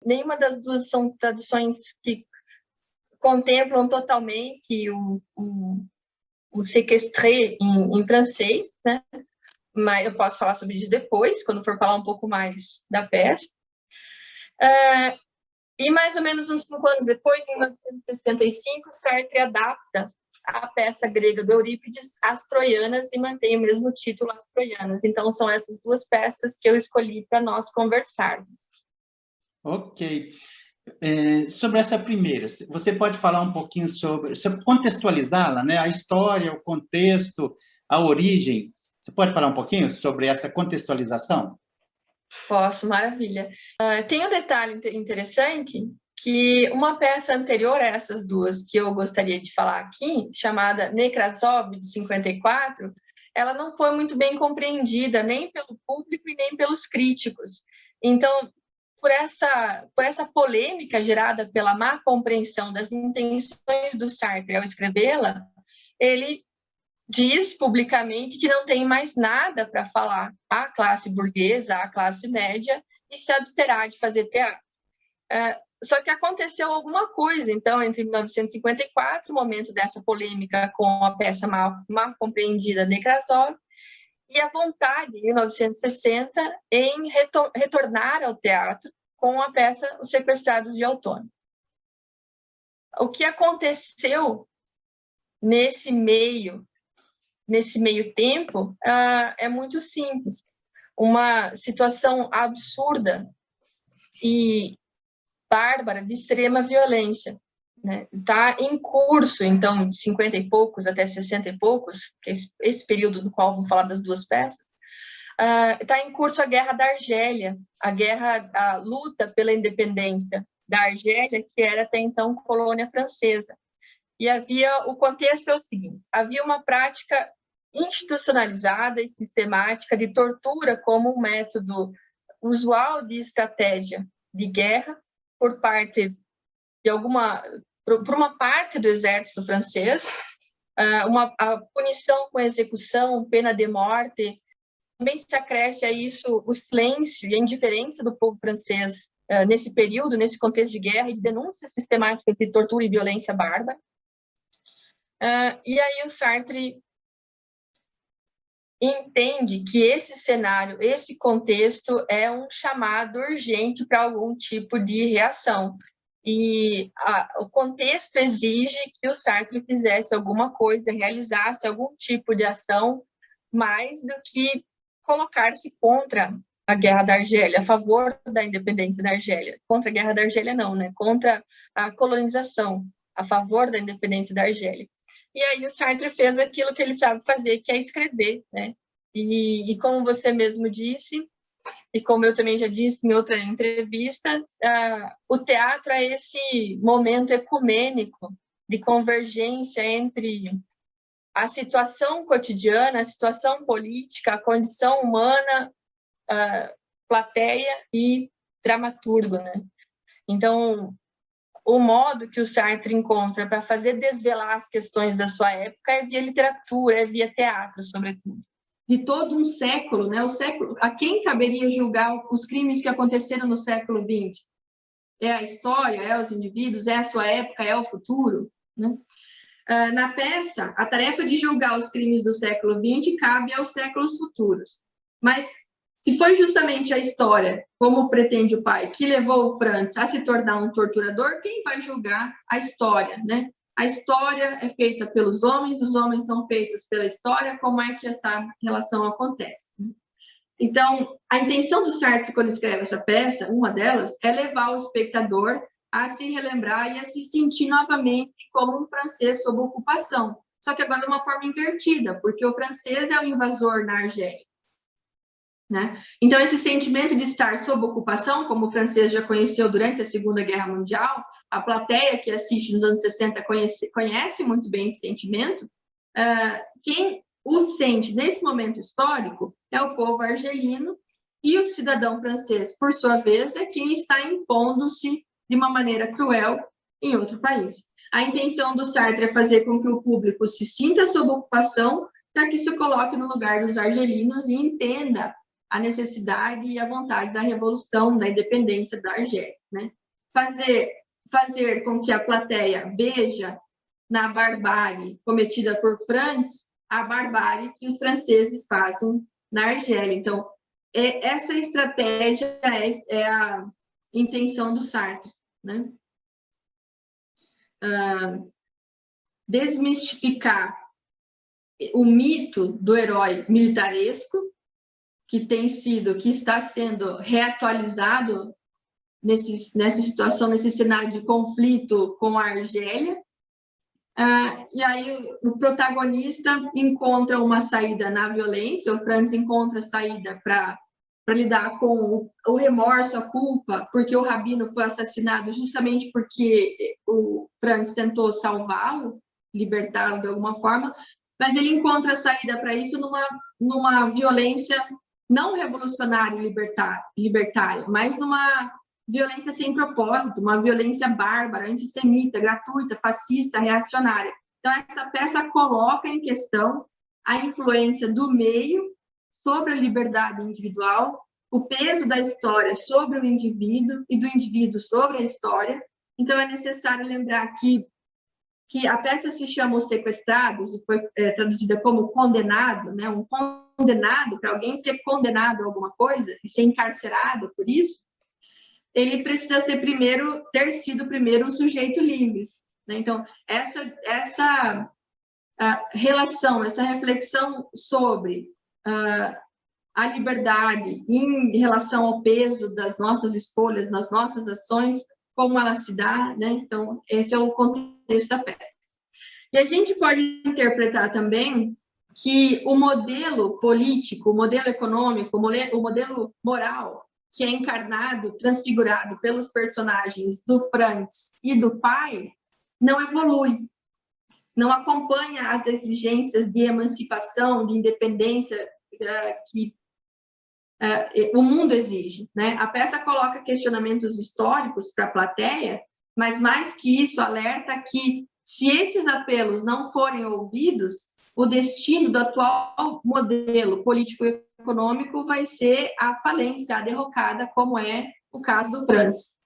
nenhuma das duas são traduções que contemplam totalmente o séquestré em francês, né? Mas eu posso falar sobre isso depois, quando for falar um pouco mais da peça. E mais ou menos uns 5 anos depois, em 1965, Sartre adapta a peça grega do Eurípides, As Troianas, e mantém o mesmo título, As Troianas. Então, são essas duas peças que eu escolhi para nós conversarmos. Ok. Sobre essa primeira, você pode falar um pouquinho sobre contextualizá-la, né? A história, o contexto, a origem. Você pode falar um pouquinho sobre essa contextualização? Posso, maravilha. Tem um detalhe interessante, que uma peça anterior a essas duas que eu gostaria de falar aqui, chamada Nekrasov, de 54, ela não foi muito bem compreendida, nem pelo público e nem pelos críticos. Então, por essa polêmica gerada pela má compreensão das intenções do Sartre ao escrevê-la, ele diz publicamente que não tem mais nada para falar à classe burguesa, à classe média, e se absterá de fazer teatro. Só que aconteceu alguma coisa, então, entre 1954, o momento dessa polêmica com a peça mal compreendida Nekrasov, e a vontade, em 1960, em retornar ao teatro com a peça Os Sequestrados de Outono. O que aconteceu nesse meio tempo é muito simples. Uma situação absurda e bárbara de extrema violência. Está em curso, então, de 50 e poucos até 60 e poucos, que é esse período do qual vou falar das duas peças, está em curso a Guerra da Argélia, a luta pela independência da Argélia, que era até então colônia francesa. E o contexto é o seguinte: havia uma prática institucionalizada e sistemática de tortura como um método usual de estratégia de guerra por uma parte do exército francês, a punição com execução, pena de morte. Também se acresce a isso o silêncio e a indiferença do povo francês nesse período, nesse contexto de guerra e de denúncias sistemáticas de tortura e violência bárbara. E aí o Sartre entende que esse cenário, esse contexto é um chamado urgente para algum tipo de reação. E o contexto exige que o Sartre fizesse alguma coisa, realizasse algum tipo de ação, mais do que colocar-se contra a Guerra da Argélia, a favor da independência da Argélia. Contra a Guerra da Argélia não, né? Contra a colonização, a favor da independência da Argélia. E aí o Sartre fez aquilo que ele sabe fazer, que é escrever, né? E como você mesmo disse, e como eu também já disse em outra entrevista, o teatro é esse momento ecumênico de convergência entre a situação cotidiana, a situação política, a condição humana, plateia e dramaturgo, né? Então, o modo que o Sartre encontra para fazer desvelar as questões da sua época é via literatura, é via teatro, sobretudo. De todo um século, né? A quem caberia julgar os crimes que aconteceram no século XX? É a história, é os indivíduos, é a sua época, é o futuro, né? Na peça, a tarefa de julgar os crimes do século XX cabe aos séculos futuros. Mas, se foi justamente a história, como pretende o pai, que levou o Franz a se tornar um torturador, quem vai julgar a história, né? A história é feita pelos homens, os homens são feitos pela história, como é que essa relação acontece? Então, a intenção do Sartre, quando escreve essa peça, uma delas, é levar o espectador a se relembrar e a se sentir novamente como um francês sob ocupação, só que agora de uma forma invertida, porque o francês é o invasor na Argélia, né? Então, esse sentimento de estar sob ocupação, como o francês já conheceu durante a Segunda Guerra Mundial, a plateia que assiste nos anos 60 conhece muito bem esse sentimento. Quem o sente nesse momento histórico é o povo argelino, e o cidadão francês, por sua vez, é quem está impondo-se de uma maneira cruel em outro país. A intenção do Sartre é fazer com que o público se sinta sob ocupação para que se coloque no lugar dos argelinos e entenda a necessidade e a vontade da revolução, da independência da Argélia, né? Fazer com que a plateia veja na barbárie cometida por Franz a barbárie que os franceses fazem na Argélia. Então, essa estratégia é a intenção do Sartre, né? Desmistificar o mito do herói militaresco, que está sendo reatualizado nessa situação, nesse cenário de conflito com a Argélia. E aí o protagonista encontra uma saída na violência, o Franz encontra saída para lidar com o remorso, a culpa, porque o Rabino foi assassinado justamente porque o Franz tentou salvá-lo, libertá-lo de alguma forma, mas ele encontra saída para isso numa violência não revolucionária e libertária, mas numa violência sem propósito, uma violência bárbara, antissemita, gratuita, fascista, reacionária. Então, essa peça coloca em questão a influência do meio sobre a liberdade individual, o peso da história sobre o indivíduo e do indivíduo sobre a história. Então, é necessário lembrar que a peça se chama Os Sequestrados, e foi traduzida como condenado, né? Um condenado, para alguém ser condenado a alguma coisa e ser encarcerado por isso, ele precisa ter sido primeiro um sujeito livre, né? Então, essa relação, essa reflexão sobre a liberdade em relação ao peso das nossas escolhas, das nossas ações, como ela se dá, né? Então, esse é o contexto da peça. E a gente pode interpretar também que o modelo político, o modelo econômico, o modelo moral, que é encarnado, transfigurado pelos personagens do Franz e do pai, não evolui, não acompanha as exigências de emancipação, de independência que o mundo exige, né? A peça coloca questionamentos históricos para a plateia, mas mais que isso, alerta que se esses apelos não forem ouvidos, o destino do atual modelo político-econômico vai ser a falência, a derrocada, como é o caso do Franz.